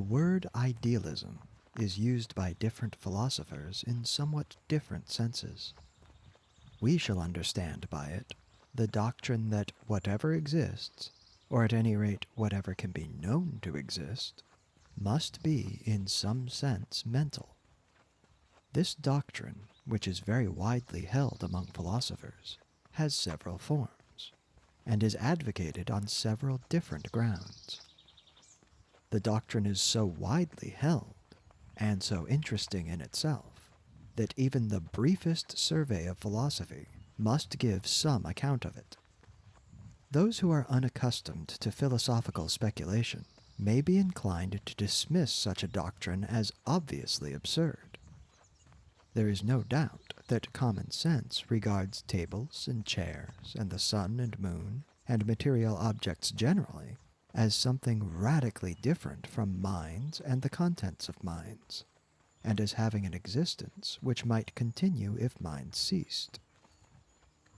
word idealism is used by different philosophers in somewhat different senses. We shall understand by it the doctrine that whatever exists, or at any rate whatever can be known to exist, must be in some sense mental. This doctrine, which is very widely held among philosophers, has several forms, and is advocated on several different grounds. The doctrine is so widely held, and so interesting in itself, that even the briefest survey of philosophy must give some account of it. Those who are unaccustomed to philosophical speculation may be inclined to dismiss such a doctrine as obviously absurd. There is no doubt that common sense regards tables and chairs and the sun and moon and material objects generally as something radically different from minds and the contents of minds, and as having an existence which might continue if minds ceased.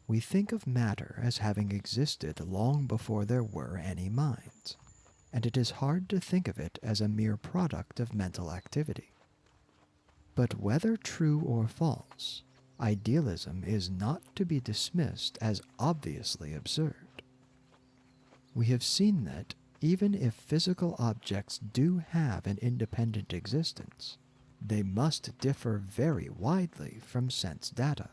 We think of matter as having existed long before there were any minds, and it is hard to think of it as a mere product of mental activity. But whether true or false, idealism is not to be dismissed as obviously absurd. We have seen that even if physical objects do have an independent existence, they must differ very widely from sense data,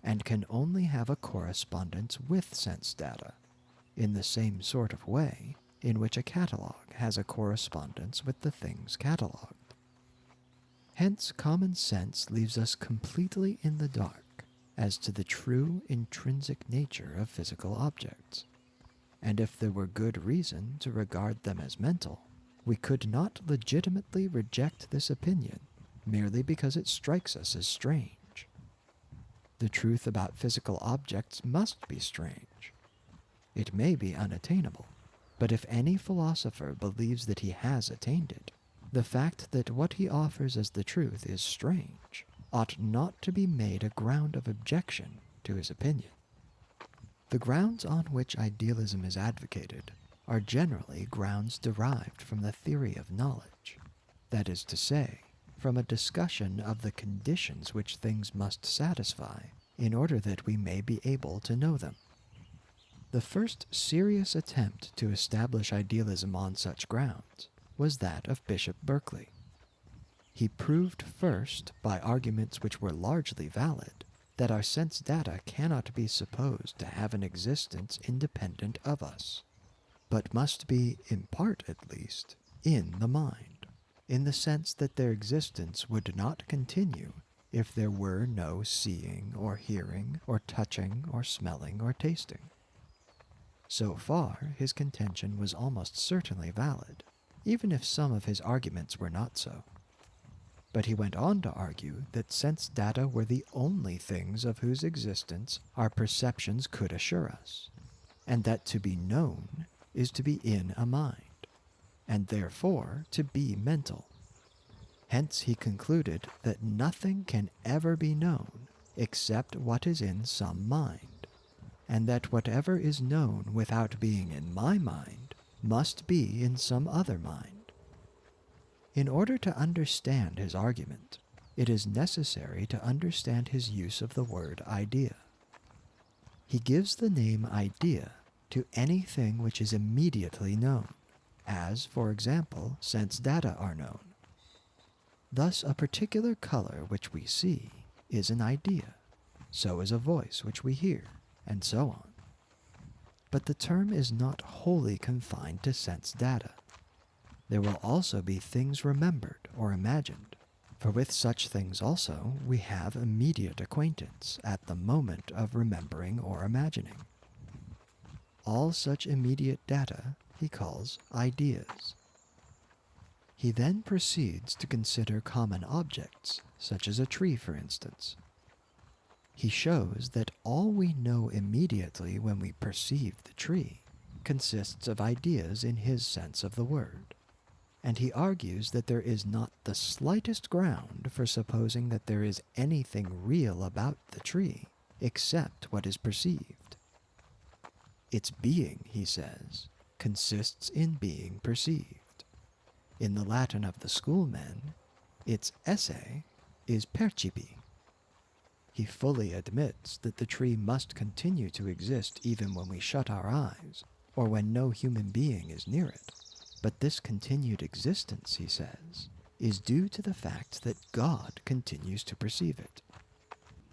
and can only have a correspondence with sense data, in the same sort of way in which a catalog has a correspondence with the things cataloged. Hence, common sense leaves us completely in the dark as to the true intrinsic nature of physical objects, and if there were good reason to regard them as mental, we could not legitimately reject this opinion merely because it strikes us as strange. The truth about physical objects must be strange. It may be unattainable, but if any philosopher believes that he has attained it, the fact that what he offers as the truth is strange ought not to be made a ground of objection to his opinion. The grounds on which idealism is advocated are generally grounds derived from the theory of knowledge, that is to say, from a discussion of the conditions which things must satisfy in order that we may be able to know them. The first serious attempt to establish idealism on such grounds was that of Bishop Berkeley. He proved first, by arguments which were largely valid, that our sense data cannot be supposed to have an existence independent of us, but must be, in part at least, in the mind, in the sense that their existence would not continue if there were no seeing or hearing or touching or smelling or tasting. So far, his contention was almost certainly valid, even if some of his arguments were not so. But he went on to argue that sense data were the only things of whose existence our perceptions could assure us, and that to be known is to be in a mind, and therefore to be mental. Hence he concluded that nothing can ever be known except what is in some mind, and that whatever is known without being in my mind must be in some other mind. In order to understand his argument, it is necessary to understand his use of the word idea. He gives the name idea to anything which is immediately known, as, for example, sense data are known. Thus, a particular color which we see is an idea, so is a voice which we hear, and so on. But the term is not wholly confined to sense data. There will also be things remembered or imagined, for with such things also we have immediate acquaintance at the moment of remembering or imagining. All such immediate data he calls ideas. He then proceeds to consider common objects, such as a tree, for instance. He shows that all we know immediately when we perceive the tree consists of ideas in his sense of the word, and he argues that there is not the slightest ground for supposing that there is anything real about the tree except what is perceived. Its being, he says, consists in being perceived. In the Latin of the schoolmen, its esse is percipi. He fully admits that the tree must continue to exist even when we shut our eyes, or when no human being is near it. But this continued existence, he says, is due to the fact that God continues to perceive it.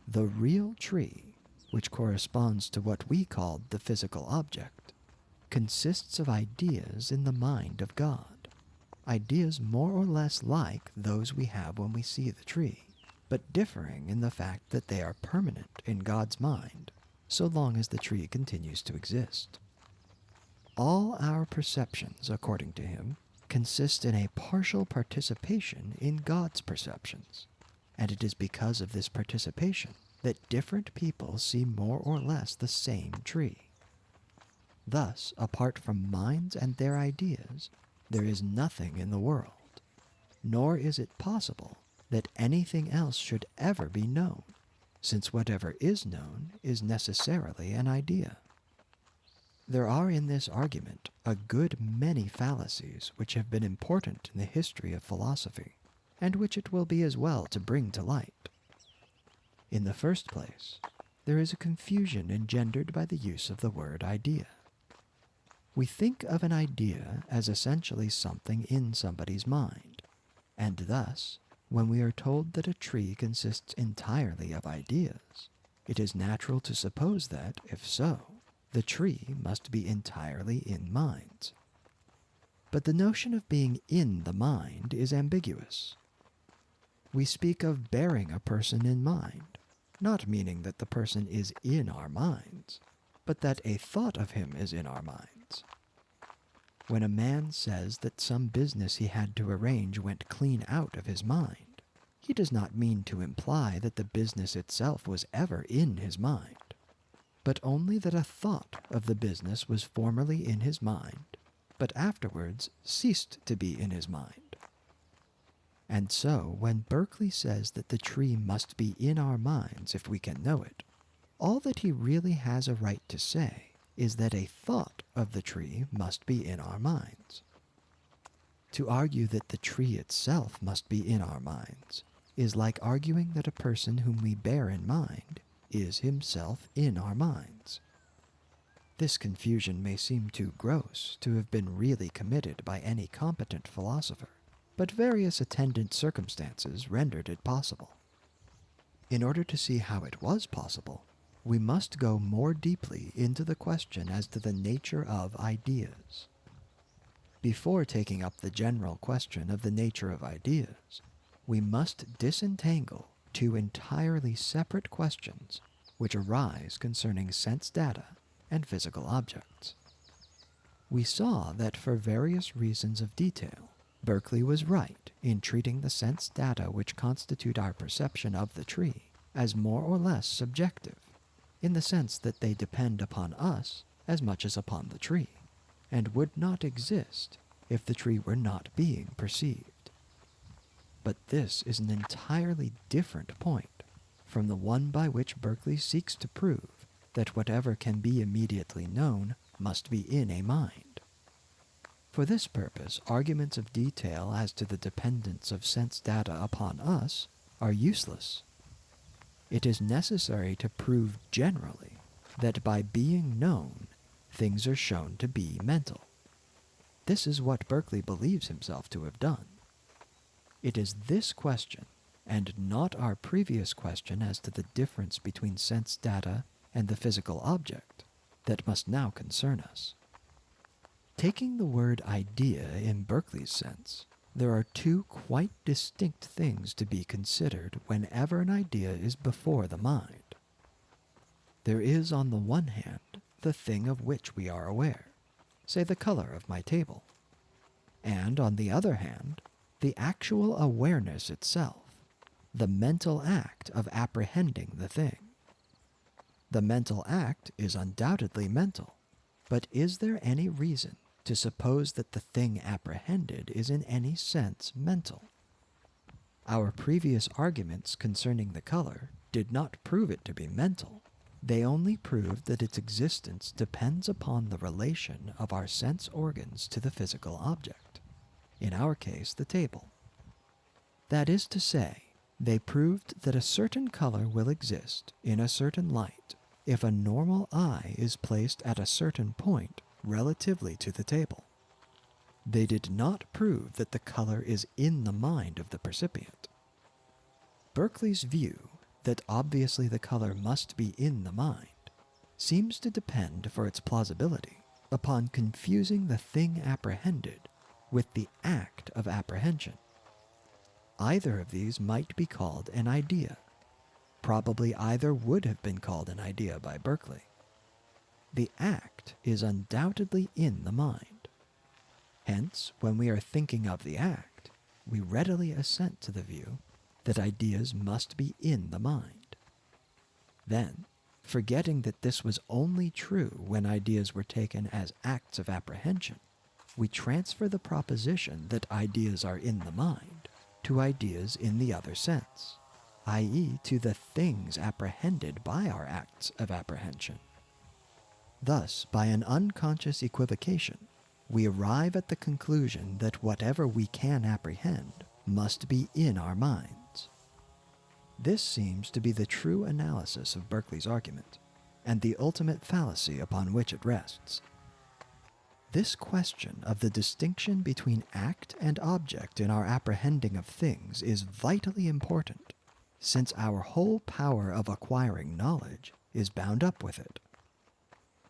The real tree, which corresponds to what we called the physical object, consists of ideas in the mind of God, ideas more or less like those we have when we see the tree, but differing in the fact that they are permanent in God's mind, so long as the tree continues to exist. All our perceptions, according to him, consist in a partial participation in God's perceptions, and it is because of this participation that different people see more or less the same tree. Thus, apart from minds and their ideas, there is nothing in the world, nor is it possible that anything else should ever be known, since whatever is known is necessarily an idea. There are in this argument a good many fallacies which have been important in the history of philosophy, and which it will be as well to bring to light. In the first place, there is a confusion engendered by the use of the word idea. We think of an idea as essentially something in somebody's mind, and thus, when we are told that a tree consists entirely of ideas, it is natural to suppose that, if so, the tree must be entirely in minds. But the notion of being in the mind is ambiguous. We speak of bearing a person in mind, not meaning that the person is in our minds, but that a thought of him is in our minds. When a man says that some business he had to arrange went clean out of his mind, he does not mean to imply that the business itself was ever in his mind, but only that a thought of the business was formerly in his mind, but afterwards ceased to be in his mind. And so, when Berkeley says that the tree must be in our minds if we can know it, all that he really has a right to say is that a thought of the tree must be in our minds. To argue that the tree itself must be in our minds is like arguing that a person whom we bear in mind is himself in our minds. This confusion may seem too gross to have been really committed by any competent philosopher, but various attendant circumstances rendered it possible. In order to see how it was possible, we must go more deeply into the question as to the nature of ideas. Before taking up the general question of the nature of ideas, we must disentangle two entirely separate questions which arise concerning sense data and physical objects. We saw that for various reasons of detail, Berkeley was right in treating the sense data which constitute our perception of the tree as more or less subjective, in the sense that they depend upon us as much as upon the tree, and would not exist if the tree were not being perceived. But this is an entirely different point from the one by which Berkeley seeks to prove that whatever can be immediately known must be in a mind. For this purpose, arguments of detail as to the dependence of sense data upon us are useless. It is necessary to prove generally that by being known, things are shown to be mental. This is what Berkeley believes himself to have done. It is this question, and not our previous question as to the difference between sense data and the physical object, that must now concern us. Taking the word idea in Berkeley's sense, there are two quite distinct things to be considered whenever an idea is before the mind. There is, on the one hand, the thing of which we are aware, say the color of my table, and on the other hand, the actual awareness itself, the mental act of apprehending the thing. The mental act is undoubtedly mental, but is there any reason to suppose that the thing apprehended is in any sense mental? Our previous arguments concerning the color did not prove it to be mental. They only proved that its existence depends upon the relation of our sense organs to the physical object. in our case the table. That is to say, they proved that a certain color will exist in a certain light if a normal eye is placed at a certain point relatively to the table. They did not prove that the color is in the mind of the percipient. Berkeley's view that obviously the color must be in the mind seems to depend for its plausibility upon confusing the thing apprehended with the act of apprehension. Either of these might be called an idea. Probably either would have been called an idea by Berkeley. The act is undoubtedly in the mind. Hence, when we are thinking of the act, we readily assent to the view that ideas must be in the mind. Then, forgetting that this was only true when ideas were taken as acts of apprehension, we transfer the proposition that ideas are in the mind to ideas in the other sense, i.e., to the things apprehended by our acts of apprehension. Thus, by an unconscious equivocation, we arrive at the conclusion that whatever we can apprehend must be in our minds. This seems to be the true analysis of Berkeley's argument, and the ultimate fallacy upon which it rests. This question of the distinction between act and object in our apprehending of things is vitally important, since our whole power of acquiring knowledge is bound up with it.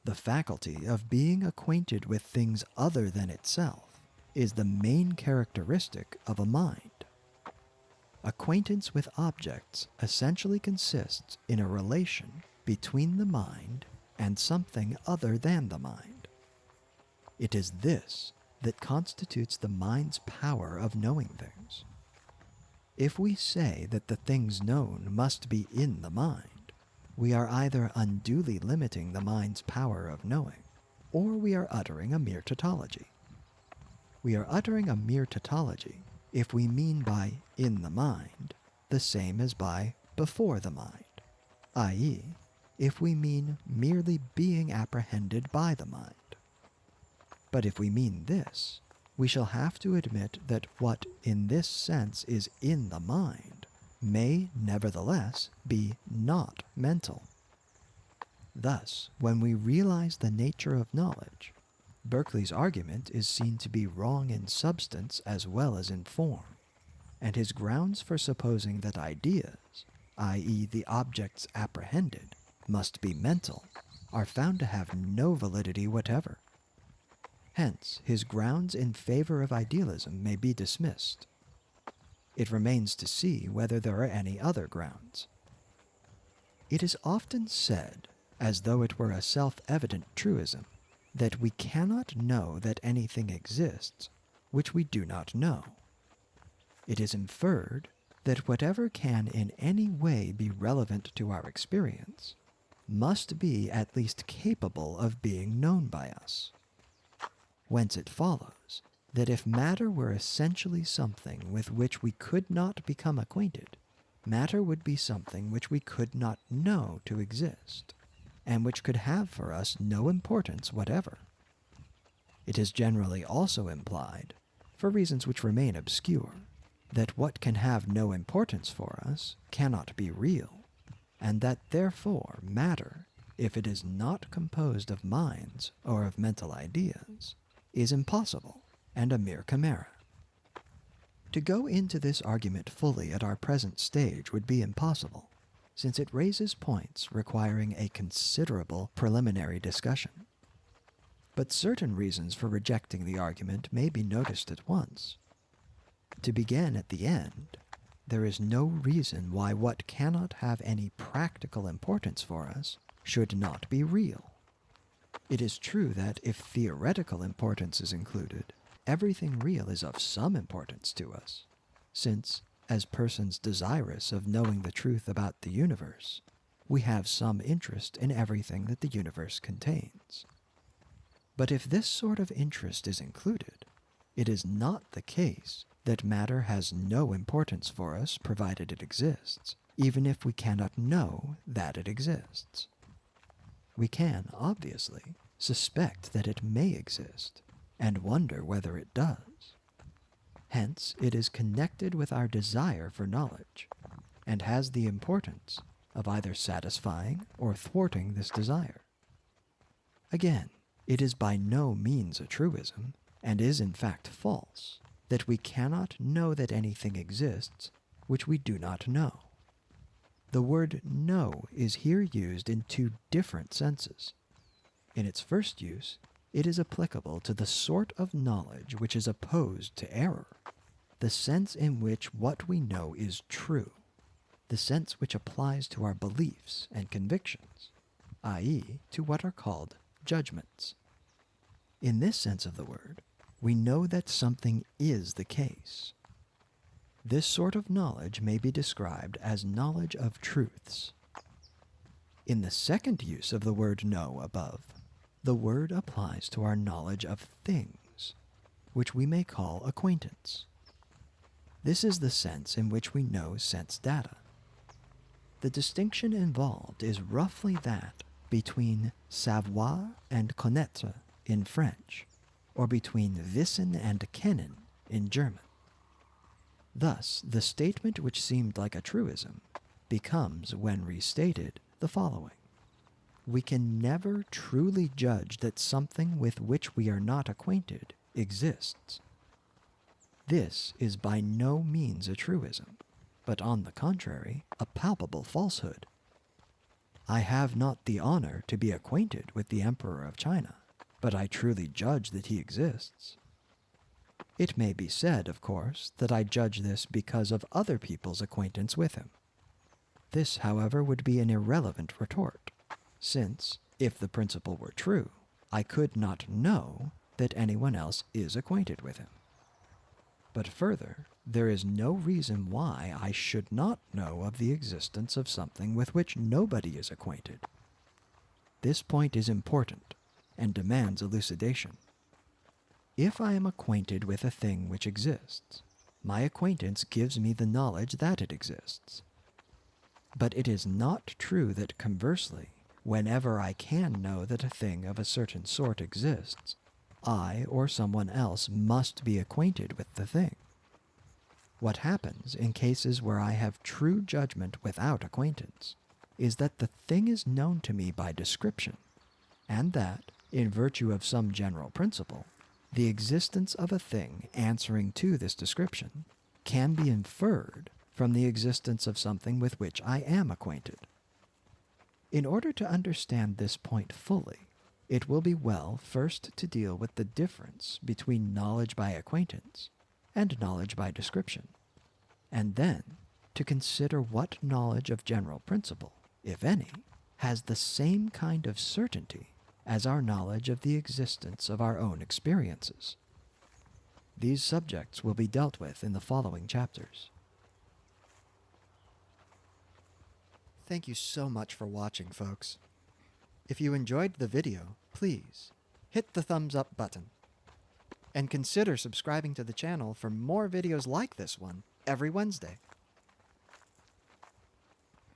The faculty of being acquainted with things other than itself is the main characteristic of a mind. Acquaintance with objects essentially consists in a relation between the mind and something other than the mind. It is this that constitutes the mind's power of knowing things. If we say that the things known must be in the mind, we are either unduly limiting the mind's power of knowing, or we are uttering a mere tautology. We are uttering a mere tautology if we mean by in the mind the same as by before the mind, i.e., if we mean merely being apprehended by the mind. But if we mean this, we shall have to admit that what in this sense is in the mind may nevertheless be not mental. Thus, when we realize the nature of knowledge, Berkeley's argument is seen to be wrong in substance as well as in form, and his grounds for supposing that ideas, i.e. the objects apprehended, must be mental, are found to have no validity whatever. Hence, his grounds in favor of idealism may be dismissed. It remains to see whether there are any other grounds. It is often said, as though it were a self-evident truism, that we cannot know that anything exists which we do not know. It is inferred that whatever can in any way be relevant to our experience must be at least capable of being known by us. Whence it follows that if matter were essentially something with which we could not become acquainted, matter would be something which we could not know to exist, and which could have for us no importance whatever. It is generally also implied, for reasons which remain obscure, that what can have no importance for us cannot be real, and that therefore matter, if it is not composed of minds or of mental ideas, is impossible and a mere chimera. To go into this argument fully at our present stage would be impossible, since it raises points requiring a considerable preliminary discussion. But certain reasons for rejecting the argument may be noticed at once. To begin at the end, there is no reason why what cannot have any practical importance for us should not be real. It is true that if theoretical importance is included, everything real is of some importance to us, since, as persons desirous of knowing the truth about the universe, we have some interest in everything that the universe contains. But if this sort of interest is included, it is not the case that matter has no importance for us provided it exists, even if we cannot know that it exists. We can, obviously, suspect that it may exist, and wonder whether it does. Hence, it is connected with our desire for knowledge, and has the importance of either satisfying or thwarting this desire. Again, it is by no means a truism, and is in fact false, that we cannot know that anything exists which we do not know. The word know is here used in two different senses. In its first use, it is applicable to the sort of knowledge which is opposed to error, the sense in which what we know is true, the sense which applies to our beliefs and convictions, i.e., to what are called judgments. In this sense of the word, we know that something is the case. This sort of knowledge may be described as knowledge of truths. In the second use of the word know above, the word applies to our knowledge of things, which we may call acquaintance. This is the sense in which we know sense data. The distinction involved is roughly that between savoir and connaître in French, or between wissen and kennen in German. Thus, the statement which seemed like a truism becomes, when restated, the following. We can never truly judge that something with which we are not acquainted exists. This is by no means a truism, but on the contrary, a palpable falsehood. I have not the honor to be acquainted with the Emperor of China, but I truly judge that he exists. It may be said, of course, that I judge this because of other people's acquaintance with him. This, however, would be an irrelevant retort, since, if the principle were true, I could not know that anyone else is acquainted with him. But further, there is no reason why I should not know of the existence of something with which nobody is acquainted. This point is important and demands elucidation. If I am acquainted with a thing which exists, my acquaintance gives me the knowledge that it exists. But it is not true that conversely, whenever I can know that a thing of a certain sort exists, I or someone else must be acquainted with the thing. What happens in cases where I have true judgment without acquaintance is that the thing is known to me by description, and that, in virtue of some general principle, the existence of a thing answering to this description can be inferred from the existence of something with which I am acquainted. In order to understand this point fully, it will be well first to deal with the difference between knowledge by acquaintance and knowledge by description, and then to consider what knowledge of general principle, if any, has the same kind of certainty as our knowledge of the existence of our own experiences. These subjects will be dealt with in the following chapters. Thank you so much for watching, folks. If you enjoyed the video, please hit the thumbs up button and consider subscribing to the channel for more videos like this one every Wednesday.